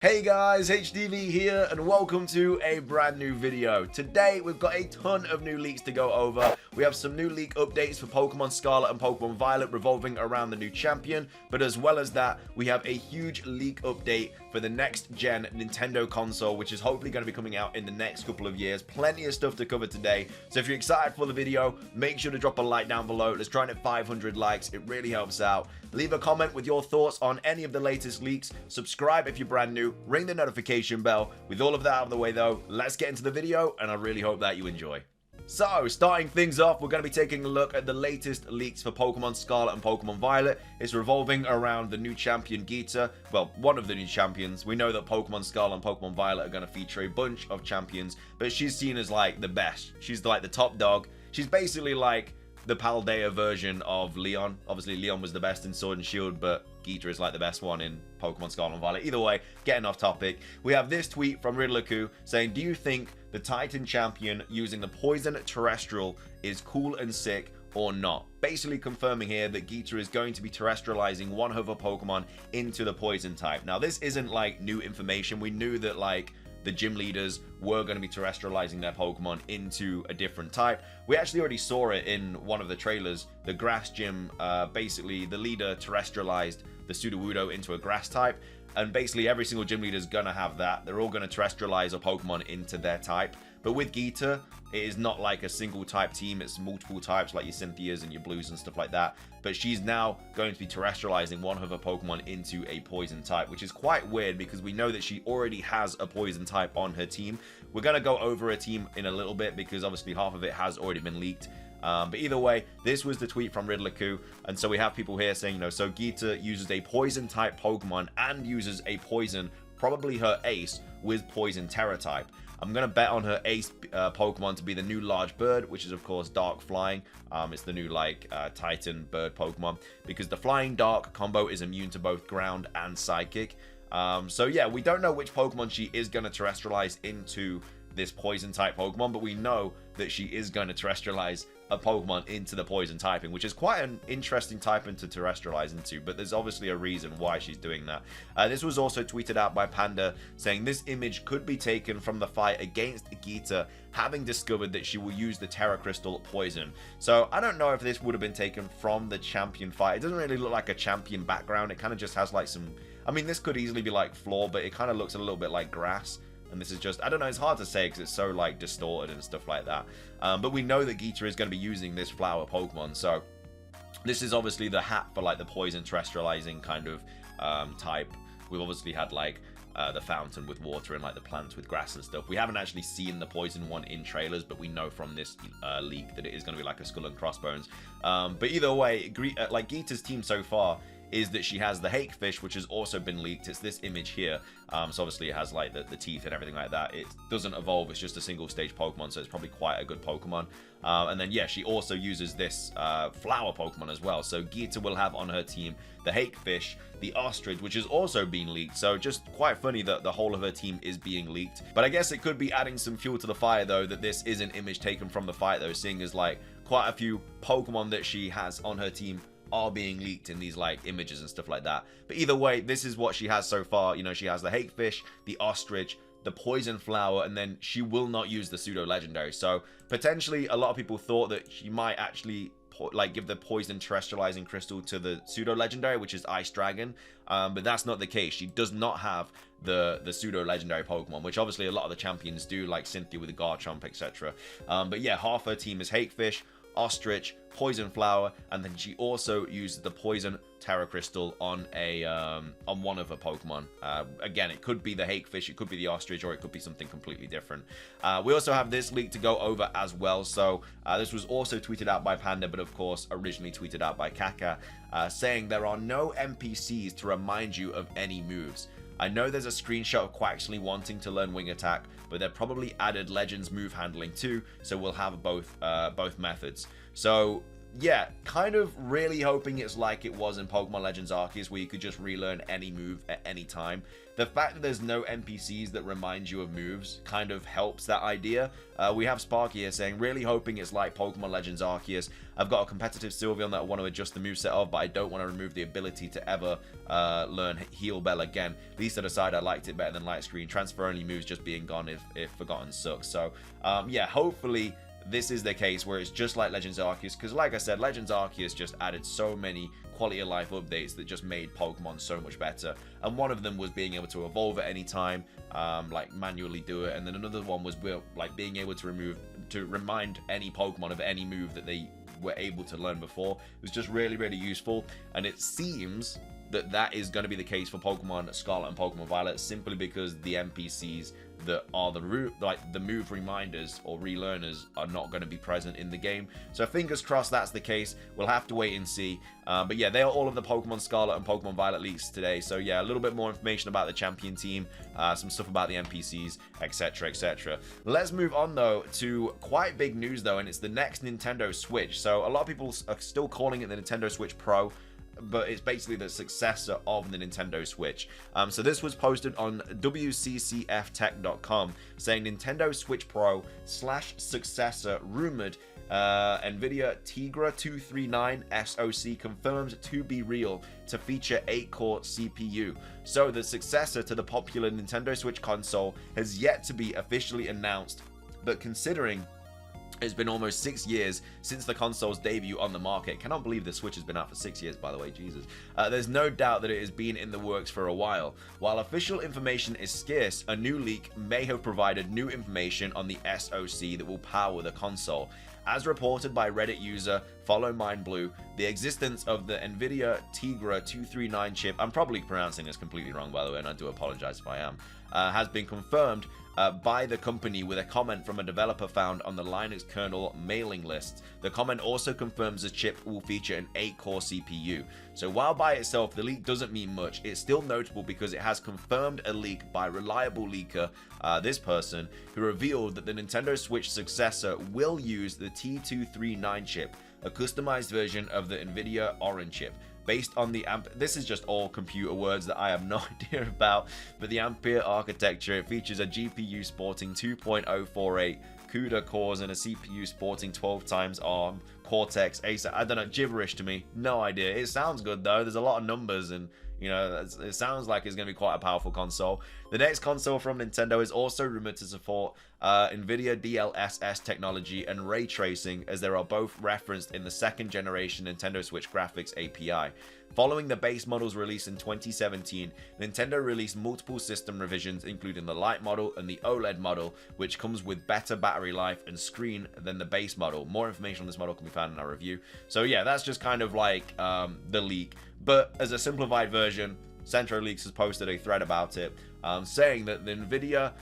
Hey guys, HDvee here and welcome to a brand new video. Today we've got a ton of new leaks to go over. We have some new leak updates for Pokemon Scarlet and Pokemon Violet revolving around the new champion, but as well as that, we have a huge leak update for the next gen Nintendo console, which is hopefully going to be coming out in the next couple of years. Plenty of stuff to cover today, so if you're excited for the video, make sure to drop a like down below. Let's try and hit 500 likes, it really helps out. Leave a comment with your thoughts on any of the latest leaks, subscribe if you're brand new, ring the notification bell. With all of that out of the way though, let's get into the video and I really hope that you enjoy. So, starting things off, we're going to be taking a look at the latest leaks for Pokemon Scarlet and Pokemon Violet. It's revolving around the new champion Geeta. Well, one of the new champions. We know that Pokemon Scarlet and Pokemon Violet are going to feature a bunch of champions, but she's seen as like the best. She's like the top dog. She's basically like the Paldea version of Leon. Obviously, Leon was the best in Sword and Shield, but Geeta is like the best one in Pokemon Scarlet and Violet. Either way, getting off topic, we have this tweet from Riddlerku saying, do you think the Titan champion using the Poison Terrestrial is cool and sick or not? Basically confirming here that Geeta is going to be terrestrializing one of her Pokemon into the Poison type. Now, this isn't like new information. We knew that like the gym leaders were going to be terrestrializing their Pokemon into a different type. We actually already saw it in one of the trailers. The grass gym, basically the leader terrestrialized the Sudowoodo into a grass type, and basically every single gym leader is going to have that. They're all going to terrestrialize a Pokemon into their type. But with Geeta, it is not like a single type team, it's multiple types like your Cynthias and your Blues and stuff like that. But she's now going to be terrestrializing one of her Pokemon into a poison type, which is quite weird because we know that she already has a poison type on her team. We're going to go over her team in a little bit because obviously half of it has already been leaked. But either way, this was the tweet from Riddlerku, and so we have people here saying, you know, so Geeta uses a poison type Pokemon and uses a poison, probably her ace, with poison Terra type. I'm going to bet on her ace Pokemon to be the new large bird, which is of course Dark Flying. It's the new like Titan bird Pokemon, because the Flying Dark combo is immune to both ground and psychic. So yeah, we don't know which Pokemon she is going to terrestrialize into this poison type Pokemon, but we know that she is going to terrestrialize a Pokemon into the poison typing, which is quite an interesting typing to terrestrialize into, but there's obviously a reason why she's doing that. This was also tweeted out by Panda saying this image could be taken from the fight against Geeta, having discovered that she will use the Terra Crystal poison. So I don't know if this would have been taken from the champion fight. It doesn't really look like a champion background. It kind of just has like some, I mean, this could easily be like floor, but it kind of looks a little bit like grass. And this is just, I don't know, it's hard to say because it's so like distorted and stuff like that. But we know that Geeta is going to be using this flower Pokemon. So this is obviously the hat for like the poison terrestrializing kind of type. We've obviously had like the fountain with water and like the plants with grass and stuff. We haven't actually seen the poison one in trailers, but we know from this leak that it is going to be like a skull and crossbones. But either way, like Geeta's team so far is that she has the Hakefish, which has also been leaked. It's this image here. So obviously it has like the teeth and everything like that. It doesn't evolve, it's just a single stage Pokemon, so it's probably quite a good Pokemon. And then yeah, she also uses this flower Pokemon as well. So Geeta will have on her team the Hakefish, the Ostrich, which is also being leaked. So just quite funny that the whole of her team is being leaked. But I guess it could be adding some fuel to the fire though, that this is an image taken from the fight though, seeing as like quite a few Pokemon that she has on her team are being leaked in these like images and stuff like that. But either way, this is what she has so far. You know, she has the Hakefish, the Ostrich, the Poison Flower, and then she will not use the pseudo legendary. So potentially a lot of people thought that she might actually like give the poison terrestrializing crystal to the pseudo legendary, which is Ice Dragon, but that's not the case. She does not have the pseudo legendary Pokemon, which obviously a lot of the champions do, like Cynthia with the Garchomp, etc. But yeah, half her team is Hakefish, Ostrich, Poison Flower, and then she also used the Poison Terra Crystal on a on one of her Pokemon. Again, it could be the Hakefish, it could be the Ostrich, or it could be something completely different. We also have this leak to go over as well. So this was also tweeted out by Panda, but of course originally tweeted out by Kaka, saying there are no NPCs to remind you of any moves. I know there's a screenshot of Quaxley wanting to learn Wing Attack, but they've probably added Legends move handling too, so we'll have both methods. So yeah, kind of really hoping it's like it was in Pokemon Legends Arceus, where you could just relearn any move at any time. The fact that there's no NPCs that remind you of moves kind of helps that idea. We have Sparky here saying, really hoping it's like Pokemon Legends Arceus. I've got a competitive Sylveon that I want to adjust the moveset of, but I don't want to remove the ability to ever learn Heal Bell again. At least I decided I liked it better than Light Screen. Transfer only moves just being gone if forgotten sucks. So yeah, hopefully this is the case where it's just like Legends Arceus, because like I said, Legends Arceus just added so many quality of life updates that just made Pokemon so much better. And one of them was being able to evolve at any time, like manually do it, and then another one was like being able to remind any Pokemon of any move that they were able to learn before. It was just really, really useful, and it seems that is going to be the case for Pokemon Scarlet and Pokemon Violet, simply because the NPCs that are the move reminders or relearners are not going to be present in the game. So fingers crossed that's the case. We'll have to wait and see. But yeah, they are all of the Pokemon Scarlet and Pokemon Violet leaks today. So yeah, a little bit more information about the champion team, some stuff about the NPCs, etc, etc. Let's move on though to quite big news though, and it's the next Nintendo Switch. So a lot of people are still calling it the Nintendo Switch Pro, but it's basically the successor of the Nintendo Switch. So this was posted on WCCFtech.com saying Nintendo Switch Pro / successor rumored. NVIDIA Tegra 239 SoC confirmed to be real to feature 8-core CPU. So the successor to the popular Nintendo Switch console has yet to be officially announced, but considering it's been almost 6 years since the console's debut on the market. Cannot believe the Switch has been out for 6 years, by the way, Jesus. There's no doubt that it has been in the works for a while. While official information is scarce, a new leak may have provided new information on the SoC that will power the console. As reported by Reddit user FollowMindBlue, the existence of the NVIDIA Tegra 239 chip, I'm probably pronouncing this completely wrong by the way, and I do apologize if I am, has been confirmed by the company with a comment from a developer found on the Linux kernel mailing list. The comment also confirms the chip will feature an 8-core CPU. So while by itself the leak doesn't mean much, it's still notable because it has confirmed a leak by reliable leaker, this person, who revealed that the Nintendo Switch successor will use the T239 chip, a customized version of the NVIDIA Orin chip. Based on the this is just all computer words that I have no idea about, but the Ampere architecture, it features a GPU sporting 2.048 CUDA cores and a CPU sporting 12 times ARM Cortex A7. I don't know, gibberish to me, no idea. It sounds good though. There's a lot of numbers and you know, it sounds like it's going to be quite a powerful console. The next console from Nintendo is also rumored to support NVIDIA DLSS technology and ray tracing, as they are both referenced in the second generation Nintendo Switch graphics API. Following the base model's release in 2017, Nintendo released multiple system revisions, including the Lite model and the OLED model, which comes with better battery life and screen than the base model. More information on this model can be found in our review. So yeah, that's just kind of like the leak. But as a simplified version, CentroLeaks has posted a thread about it, saying that the NVIDIA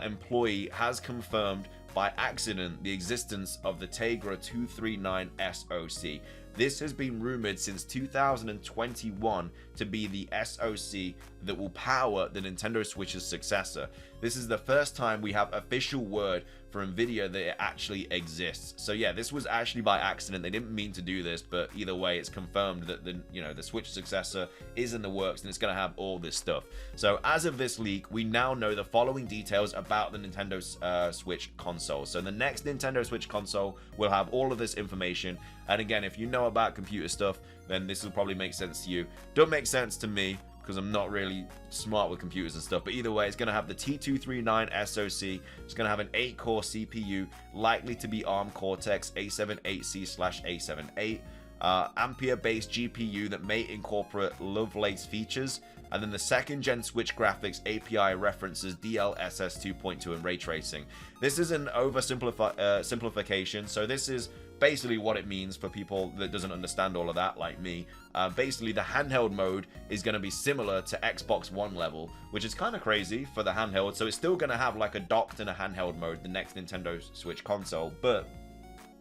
employee has confirmed by accident the existence of the Tegra 239 SoC. This has been rumored since 2021 to be the SoC that will power the Nintendo Switch's successor. This is the first time we have official word for NVIDIA that it actually exists. So yeah, this was actually by accident. They didn't mean to do this, but either way, it's confirmed that the Switch successor is in the works and it's going to have all this stuff. So as of this leak, we now know the following details about the Nintendo Switch console. So the next Nintendo Switch console will have all of this information. And again, if you know about computer stuff, then this will probably make sense to you. Don't make sense to me, because I'm not really smart with computers and stuff. But either way, it's going to have the T239 SoC. It's going to have an 8-core CPU, likely to be ARM Cortex A78C/A78. Ampere-based GPU that may incorporate Lovelace features. And then the second gen Switch graphics API references DLSS 2.2 and ray tracing. This is an oversimplification, so this is basically what it means for people that doesn't understand all of that, like me. Basically, the handheld mode is going to be similar to Xbox One level, which is kind of crazy for the handheld. So it's still going to have like a docked and a handheld mode, the next Nintendo Switch console. But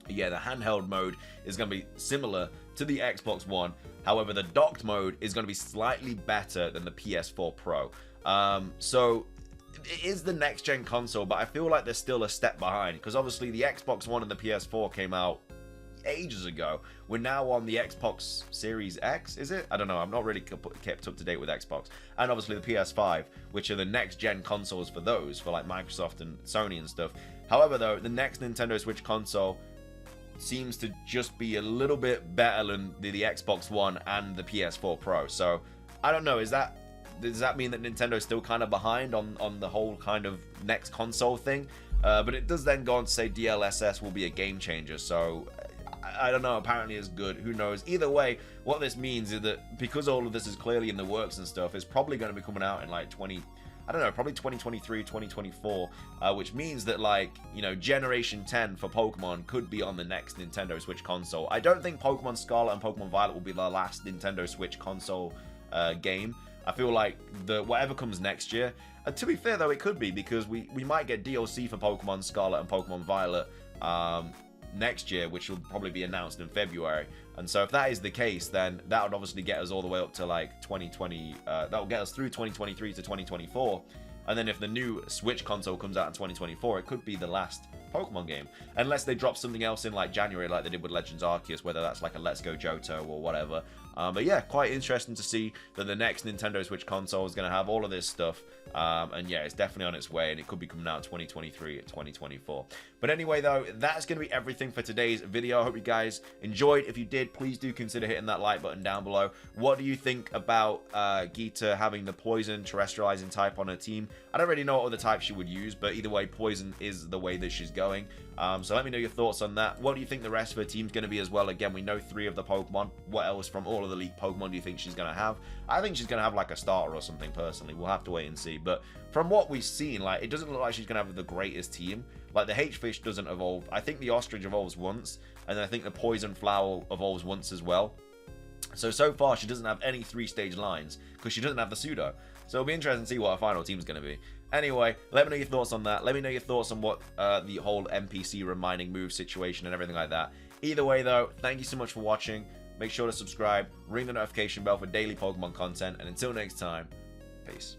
yeah, the handheld mode is going to be similar to the Xbox One. However, the docked mode is going to be slightly better than the PS4 Pro. So it is the next gen console, but I feel like they're still a step behind, because obviously the Xbox One and the PS4 came out ages ago. We're now on the Xbox Series X, is it? I don't know. I'm not really kept up to date with Xbox. And obviously the PS5, which are the next-gen consoles for those, for like Microsoft and Sony and stuff. However, though, the next Nintendo Switch console seems to just be a little bit better than the Xbox One and the PS4 Pro. So, I don't know. Does that mean that Nintendo's still kind of behind on the whole kind of next console thing? But it does then go on to say DLSS will be a game changer. So, I don't know. Apparently it's good. Who knows? Either way, what this means is that because all of this is clearly in the works and stuff, it's probably going to be coming out in like probably 2023, 2024, which means that, like, you know, Generation 10 for Pokemon could be on the next Nintendo Switch console. I don't think Pokemon Scarlet and Pokemon Violet will be the last Nintendo Switch console game. I feel like whatever comes next year, and to be fair though, it could be, because we might get DLC for Pokemon Scarlet and Pokemon Violet next year, which will probably be announced in February. And so if that is the case, then that would obviously get us all the way up to like 2020, that will get us through 2023 to 2024. And then if the new Switch console comes out in 2024, it could be the last Pokemon game. Unless they drop something else in like January like they did with Legends Arceus, whether that's like a Let's Go Johto or whatever. But yeah, quite interesting to see that the next Nintendo Switch console is going to have all of this stuff. And yeah, it's definitely on its way, and it could be coming out in 2023 or 2024. But anyway, though, that's going to be everything for today's video. I hope you guys enjoyed. If you did, please do consider hitting that like button down below. What do you think about Geeta having the poison terrestrializing type on her team? I don't really know what other type she would use, but either way, poison is the way that she's going. So let me know your thoughts on that. What do you think the rest of her team's going to be as well? Again, we know 3 of the Pokemon. What else from all of the leaked Pokemon do you think she's going to have? I think she's going to have like a starter or something, personally. We'll have to wait and see. But from what we've seen, like, it doesn't look like she's going to have the greatest team. Like, the H-Fish doesn't evolve. I think the Ostrich evolves once, and then I think the Poison Flower evolves once as well. So far, she doesn't have any 3-stage lines, because she doesn't have the Pseudo. So it'll be interesting to see what our final team's going to be. Anyway, let me know your thoughts on that. Let me know your thoughts on what the whole NPC reminding move situation and everything like that. Either way, though, thank you so much for watching. Make sure to subscribe, ring the notification bell for daily Pokemon content, and until next time, peace.